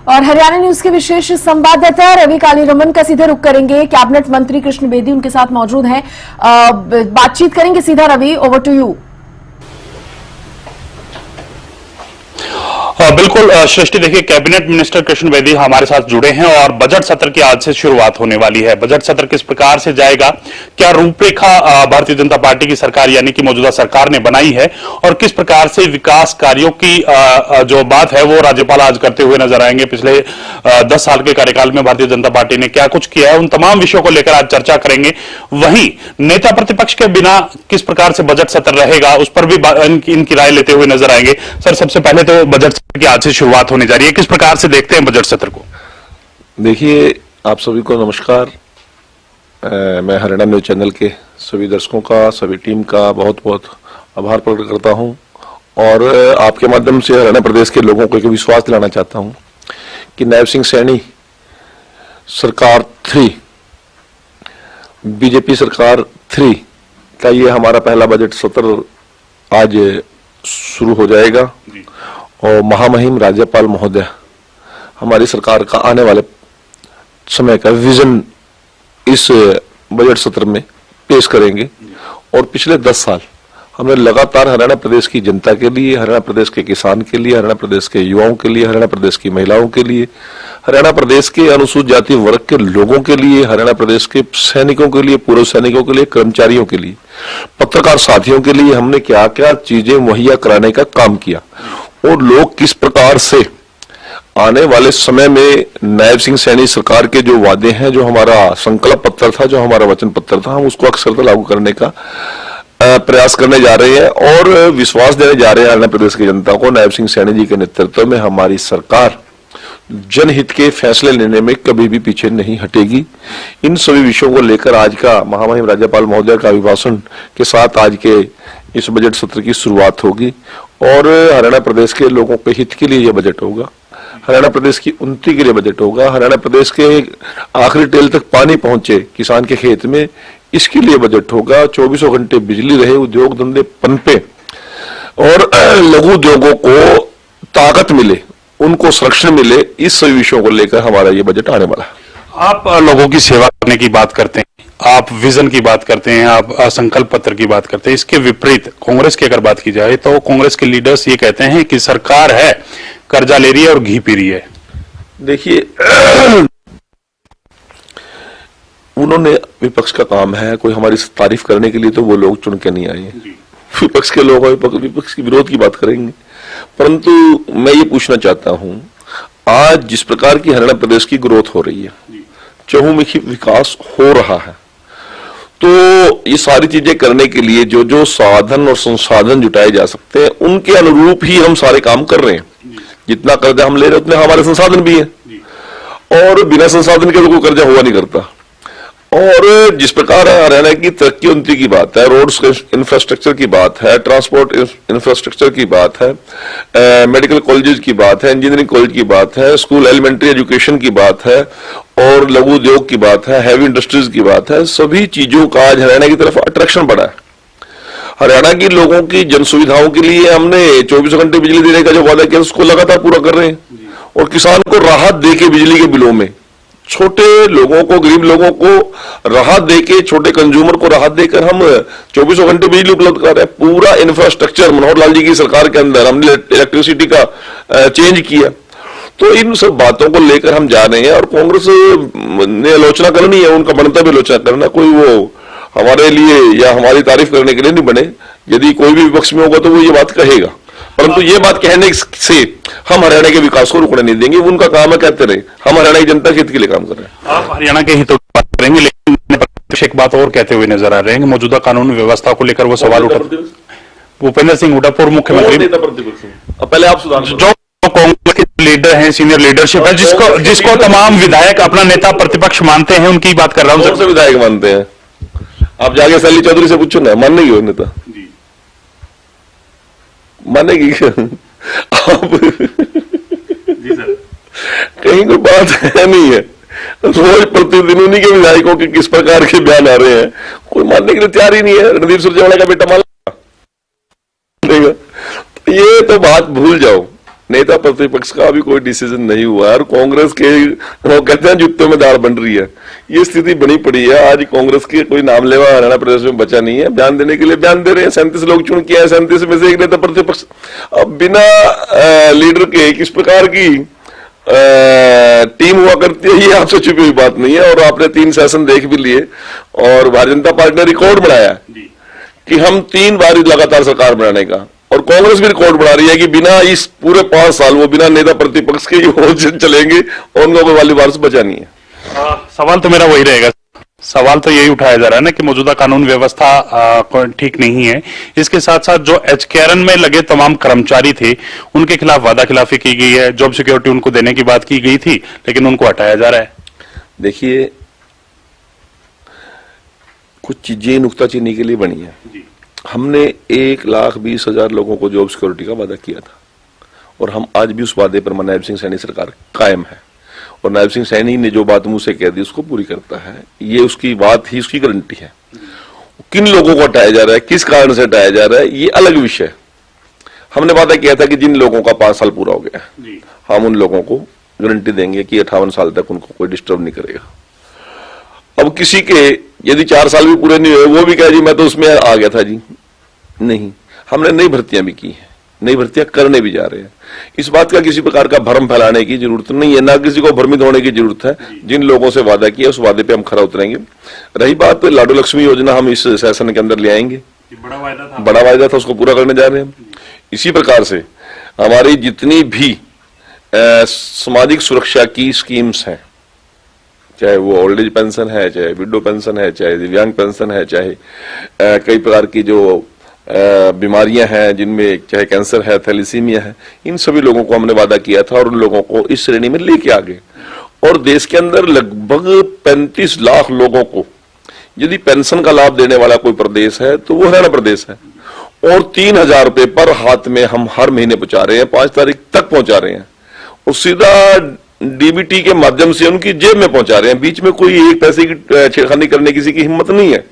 और हरियाणा न्यूज के विशेष संवाददाता रवि कालीरमन का सीधे रुख करेंगे। कैबिनेट मंत्री कृष्ण बेदी उनके साथ मौजूद हैं, बातचीत करेंगे सीधा। Ravi, over to you. बिल्कुल सृष्टि, देखिए कैबिनेट मिनिस्टर कृष्ण बेदी हमारे साथ जुड़े हैं और बजट सत्र की आज से शुरुआत होने वाली है। बजट सत्र किस प्रकार से जाएगा, क्या रूपरेखा भारतीय जनता पार्टी की सरकार यानी कि मौजूदा सरकार ने बनाई है और किस प्रकार से विकास कार्यों की जो बात है वो राज्यपाल आज करते हुए नजर आएंगे। पिछले 10 साल के कार्यकाल में भारतीय जनता पार्टी ने क्या कुछ किया है, उन तमाम विषयों को लेकर आज चर्चा करेंगे। वहीं नेता प्रतिपक्ष के बिना किस प्रकार से बजट सत्र रहेगा उस पर भी इनकी राय लेते हुए नजर आएंगे। सर, सबसे पहले तो बजट सत्र की आज से शुरुआत होने जा रही है, किस प्रकार से देखते हैं बजट सत्र को? देखिए, आप सभी को नमस्कार। मैं हरियाणा न्यूज चैनल के सभी दर्शकों का, सभी टीम का बहुत बहुत आभार प्रकट करता हूं और आपके माध्यम से हरियाणा प्रदेश के लोगों को एक विश्वास दिलाना चाहता हूं कि नायब सिंह सैनी सरकार 3, बीजेपी सरकार 3 का ये हमारा पहला बजट सत्र आज शुरू हो जाएगा और महामहिम राज्यपाल महोदय हमारी सरकार का आने वाले समय का विजन इस बजट सत्र में पेश करेंगे। और पिछले 10 साल हमने लगातार हरियाणा प्रदेश की जनता के लिए, हरियाणा प्रदेश के किसान के लिए, हरियाणा प्रदेश के युवाओं के लिए, हरियाणा प्रदेश की महिलाओं के लिए, हरियाणा प्रदेश के अनुसूचित जाति वर्ग के लोगों के लिए, हरियाणा प्रदेश के सैनिकों के लिए, पूर्व सैनिकों के लिए, कर्मचारियों के लिए, पत्रकार साथियों के लिए हमने क्या क्या चीजें मुहैया कराने का काम किया और लोग किस प्रकार से आने वाले समय में नायब सिंह सैनी सरकार के जो वादे हैं, जो हमारा संकल्प पत्र था, जो हमारा वचन पत्र था, हम उसको अक्षरतः लागू करने का प्रयास करने जा रहे हैं और विश्वास देने जा रहे हैं हरियाणा प्रदेश की जनता को। नायब सिंह सैनी जी के नेतृत्व में हमारी सरकार जनहित के फैसले लेने में कभी भी पीछे नहीं हटेगी। इन सभी विषयों को लेकर आज का महामहिम राज्यपाल महोदय का अभिभाषण के साथ आज के इस बजट सत्र की शुरुआत होगी और हरियाणा प्रदेश के लोगों के हित के लिए यह बजट होगा, हरियाणा प्रदेश की उन्नति के लिए बजट होगा, हरियाणा प्रदेश के आखिरी टेल तक पानी पहुंचे किसान के खेत में, इसके लिए बजट होगा। 24 घंटे बिजली रहे, उद्योग धंधे पनपे और लघु उद्योगों को ताकत मिले, उनको संरक्षण मिले, इस सभी विषयों को लेकर हमारा ये बजट आने वाला है। आप लोगों की सेवा करने की बात करते हैं, आप विजन की बात करते हैं, आप संकल्प पत्र की बात करते हैं। इसके विपरीत कांग्रेस की अगर बात की जाए तो कांग्रेस के लीडर्स ये कहते हैं कि सरकार है कर्जा ले रही है और घी पी रही है। देखिए, उन्होंने, विपक्ष का काम है, कोई हमारी तारीफ करने के लिए तो वो लोग चुन के नहीं आए। विपक्ष के लोग विपक्ष की विरोध की बात करेंगे, परंतु मैं ये पूछना चाहता हूं, आज जिस प्रकार की हरियाणा प्रदेश की ग्रोथ हो रही है, चहुमुखी विकास हो रहा है, तो ये सारी चीजें करने के लिए जो जो साधन और संसाधन जुटाए जा सकते हैं उनके अनुरूप ही हम सारे काम कर रहे हैं। जितना कर्जा हम ले रहे हैं उतने हमारे संसाधन भी है और बिना संसाधन के तो कोई कर्जा हुआ नहीं करता। और जिस प्रकार हरियाणा की तरक्की उन्नति की बात है, रोड्स इंफ्रास्ट्रक्चर की बात है, ट्रांसपोर्ट इंफ्रास्ट्रक्चर की बात है, मेडिकल कॉलेजेस की बात है, इंजीनियरिंग कॉलेज की बात है, स्कूल एलिमेंट्री एजुकेशन की बात है और लघु उद्योग की बात है, हैवी इंडस्ट्रीज की बात है, सभी चीजों का आज हरियाणा की तरफ अट्रैक्शन बढ़ा है। हरियाणा की लोगों की जन सुविधाओं के लिए हमने 24 घंटे बिजली देने का जो वादा किया उसको लगातार पूरा कर रहे हैं और किसान को राहत देके बिजली के बिलों में, छोटे लोगों को, गरीब लोगों को राहत देके, छोटे कंज्यूमर को राहत देकर हम 24 घंटे बिजली उपलब्ध कर रहे हैं। पूरा इंफ्रास्ट्रक्चर मनोहर लाल जी की सरकार के अंदर हमने इलेक्ट्रिसिटी का चेंज किया। तो इन सब बातों को लेकर हम जा रहे हैं और कांग्रेस ने आलोचना करनी है, उनका बनता भी आलोचना करना, कोई वो हमारे लिए या हमारी तारीफ करने के लिए नहीं बने। यदि कोई भी विपक्ष में होगा तो वो ये बात कहेगा, परंतु ये बात कहने से हम हरियाणा के विकास को रुकने नहीं देंगे। उनका काम है, कहते रहे, हम हरियाणा की जनता के हित के लिए काम कर रहे हैं। आप हरियाणा के हितों की बात करेंगे, लेकिन एक बात और कहते हुए नजर आ रहे हैं, मौजूदा कानून व्यवस्था को लेकर वो सवाल उठा। भूपेंद्र सिंह हुड्डा पूर्व मुख्यमंत्री, पहले आप सुधार, जो कांग्रेस के लीडर हैं, सीनियर लीडरशिप है, जिसको तमाम विधायक अपना नेता प्रतिपक्ष मानते हैं, उनकी बात कर रहा हूं। कौन से विधायक मानते हैं? आप जाके सैली चौधरी से पूछो ना, मानेगी वो नेता? मानेगी आप? जी सर, कहीं कोई बात है नहीं है। रोज प्रतिदिन उन्हीं के विधायकों के किस प्रकार के बयान आ रहे हैं, कोई मानने के लिए तैयार ही नहीं है। रणदीप सुरजेवाला का बेटा मान लेगा, ये तो बात भूल जाओ। नेता प्रतिपक्ष का अभी कोई डिसीजन नहीं हुआ है और कांग्रेस के वो कहते हैं जूते में दाल बन रही है, ये स्थिति बनी पड़ी है। आज कांग्रेस के कोई नाम लेवा हरियाणा प्रदेश में बचा नहीं है, बयान देने के लिए बयान दे रहे हैं। 37 लोग चुन के आए, 37 में से एक नेता प्रतिपक्ष। अब बिना लीडर के किस प्रकार की टीम हुआ करती है, ये आपसे छुपी हुई बात नहीं है। और आपने 3 सेशन देख भी लिए और भारतीय जनता पार्टी ने रिकॉर्ड बनाया कि हम 3 बार लगातार सरकार बनाने का, और कांग्रेस भी रिकॉर्ड बना रही है कि बिना इस पूरे 5 साल वो बिना नेता प्रतिपक्ष के चलेंगे और उनका कोई वाली वारस बचा नहीं है। सवाल तो मेरा वही रहेगा, सवाल तो यही उठाया जा रहा है ना कि मौजूदा कानून व्यवस्था ठीक नहीं है। इसके साथ साथ जो एचकेआरएन में लगे तमाम कर्मचारी थे उनके खिलाफ वादा खिलाफी की गई है, जॉब सिक्योरिटी उनको देने की बात की गई थी लेकिन उनको हटाया जा रहा है। देखिए, कुछ चीजें नुक्ताचीनी के लिए बनी है। हमने 1,20,000 लोगों को जॉब सिक्योरिटी का वादा किया था और हम आज भी उस वादे पर नायब सिंह सैनी सरकार कायम है और नायब सिंह सैनी ने जो बात मुंह से कह दी उसको पूरी करता है। ये उसकी बात ही उसकी गारंटी है। किन लोगों को हटाया जा रहा है, किस कारण से हटाया जा रहा है, ये अलग विषय है। हमने वादा किया था कि जिन लोगों का 5 साल पूरा हो गया हम उन लोगों को गारंटी देंगे कि 58 साल तक उनको कोई डिस्टर्ब नहीं करेगा। अब किसी के यदि 4 साल भी पूरे नहीं हुए, वो भी कहे जी मैं तो उसमें आ गया था जी, नहीं। हमने नई भर्तियां भी की हैं, नई भर्तियां करने भी जा रहे हैं। इस बात का किसी प्रकार का भ्रम फैलाने की जरूरत नहीं है, ना किसी को भ्रमित होने की जरूरत है। जिन लोगों से वादा किया उस वादे पे हम खरा उतरेंगे। रही बात लाडो लक्ष्मी योजना, हम इस सेशन के अंदर ले आएंगे। बड़ा वायदा था, उसको पूरा करने जा रहे हैं। इसी प्रकार से हमारी जितनी भी सामाजिक सुरक्षा की स्कीम्स हैं, चाहे वो ओल्ड एज पेंशन है, चाहे विडो पेंशन है, चाहे दिव्यांग पेंशन है, चाहे कई प्रकार की जो बीमारियां हैं जिनमें चाहे कैंसर है, थैलेसीमिया है, इन सभी लोगों को हमने वादा किया था और उन लोगों को इस श्रेणी में लेके आ गए। और देश के अंदर लगभग 35 लाख लोगों को यदि पेंशन का लाभ देने वाला कोई प्रदेश है तो वो हरियाणा प्रदेश है। और 3,000 रुपए पर हाथ में हम हर महीने पहुंचा रहे हैं, 5 तारीख तक पहुंचा रहे हैं और सीधा डीबीटी के माध्यम से उनकी जेब में पहुंचा रहे हैं। बीच में कोई एक पैसे की छेड़खानी करने किसी की हिम्मत नहीं है।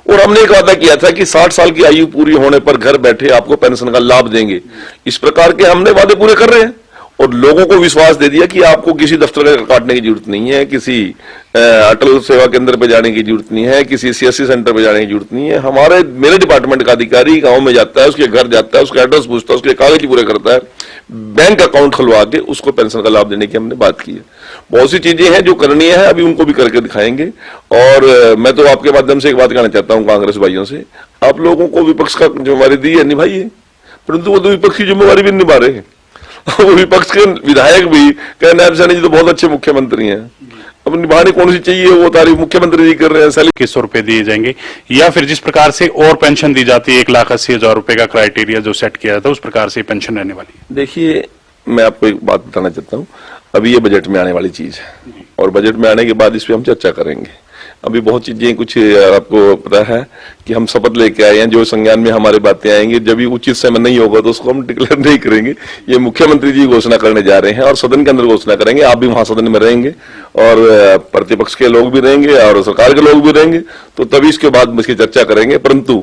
और हमने एक वादा किया था कि 60 साल की आयु पूरी होने पर घर बैठे आपको पेंशन का लाभ देंगे। इस प्रकार के हमने वादे पूरे कर रहे हैं और लोगों को विश्वास दे दिया कि आपको किसी दफ्तर का काटने की जरूरत नहीं है, किसी अटल सेवा केंद्र पे जाने की जरूरत नहीं है, किसी सीएससी सेंटर पे जाने की जरूरत नहीं है। मेरे डिपार्टमेंट का अधिकारी गांव में जाता है, उसके घर जाता है, उसका एड्रेस पूछता है, उसके कागज पूरे करता है, बैंक अकाउंट खुलवा के उसको पेंशन का लाभ देने की हमने बात की है। बहुत सी चीजें हैं जो करनी है, अभी उनको भी करके दिखाएंगे। और मैं तो आपके माध्यम से एक बात कहना चाहता हूं कांग्रेस भाइयों से, आप लोगों को विपक्ष का जिम्मेवारी दी है, निभाइए, परंतु वो तो विपक्ष की जिम्मेवारी भी निभा रहे हैं। वो विपक्ष के विधायक भी कह नायब सैनी जी तो बहुत अच्छे मुख्यमंत्री हैं, अब निभाने कौन सी चाहिए, वो तारीफ मुख्यमंत्री जी कर रहे हैं। सैलरी 2100 रुपए दिए जाएंगे या फिर जिस प्रकार से और पेंशन दी जाती है 1,80,000 रुपए का क्राइटेरिया जो सेट किया था उस प्रकार से पेंशन रहने वाली है। देखिए, मैं आपको एक बात बताना चाहता हूँ, अभी ये बजट में आने वाली चीज है और बजट में आने के बाद इस पे हम चर्चा करेंगे। अभी बहुत चीजें कुछ आपको पता है कि हम शपथ लेके आए हैं, जो संज्ञान में हमारी बातें आएंगी, जब भी उचित समय नहीं होगा तो उसको हम डिक्लेयर नहीं करेंगे। ये मुख्यमंत्री जी घोषणा करने जा रहे हैं और सदन के अंदर घोषणा करेंगे। आप भी वहां सदन में रहेंगे और प्रतिपक्ष के लोग भी रहेंगे और सरकार के लोग भी रहेंगे, तो तभी इसके बाद इसकी चर्चा करेंगे। परंतु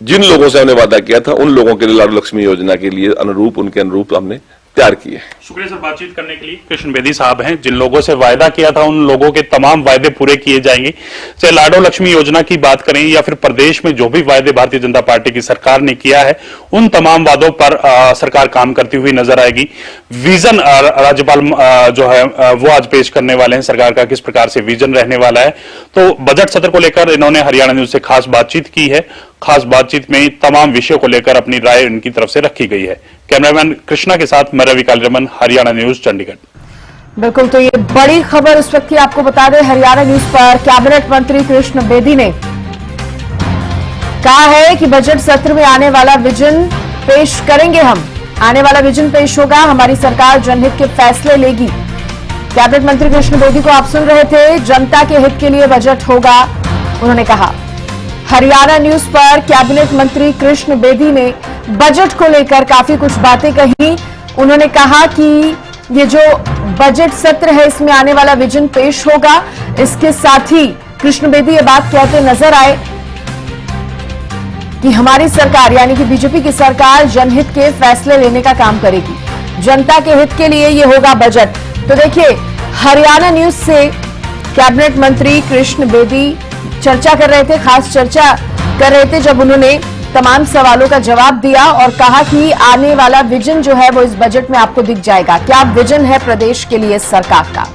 जिन लोगों से हमने वादा किया था उन लोगों के लिए लाडो लक्ष्मी योजना के लिए उनके अनुरूप हमने तैयार किए। शुक्रिया सर बातचीत करने के लिए। कृष्ण बेदी साहब हैं, जिन लोगों से वायदा किया था उन लोगों के तमाम वायदे पूरे किए जाएंगे। चाहे लाडो लक्ष्मी योजना की बात करें या फिर प्रदेश में जो भी वायदे भारतीय जनता पार्टी की सरकार ने किया है उन तमाम वादों पर सरकार काम करती हुई नजर आएगी। विजन राज्यपाल जो है वो आज पेश करने वाले हैं, सरकार का किस प्रकार से विजन रहने वाला है। तो बजट सत्र को लेकर इन्होंने हरियाणा न्यूज से खास बातचीत की है। खास बातचीत में तमाम विषयों को लेकर अपनी राय उनकी तरफ से रखी गई है। कैमरामैन कृष्णा के साथ मैं रवि कालीरमन, हरियाणा न्यूज, चंडीगढ़। बिल्कुल, तो ये बड़ी खबर उस वक्त की आपको बता दें, हरियाणा न्यूज पर कैबिनेट मंत्री कृष्ण बेदी ने कहा है कि बजट सत्र में आने वाला विजन पेश करेंगे। हम आने वाला विजन पेश होगा, हमारी सरकार जनहित के फैसले लेगी। कैबिनेट मंत्री कृष्ण बेदी को आप सुन रहे थे, जनता के हित के लिए बजट होगा, उन्होंने कहा। हरियाणा न्यूज पर कैबिनेट मंत्री कृष्ण बेदी ने बजट को लेकर काफी कुछ बातें कही। उन्होंने कहा कि ये जो बजट सत्र है इसमें आने वाला विजन पेश होगा। इसके साथ ही कृष्ण बेदी ये बात कहते नजर आए कि हमारी सरकार यानी कि बीजेपी की सरकार जनहित के फैसले लेने का काम करेगी। जनता के हित के लिए ये होगा बजट। तो देखिए, हरियाणा न्यूज से कैबिनेट मंत्री कृष्ण बेदी चर्चा कर रहे थे, खास चर्चा कर रहे थे जब उन्होंने तमाम सवालों का जवाब दिया और कहा कि आने वाला विजन जो है वो इस बजट में आपको दिख जाएगा। क्या विजन है प्रदेश के लिए सरकार का?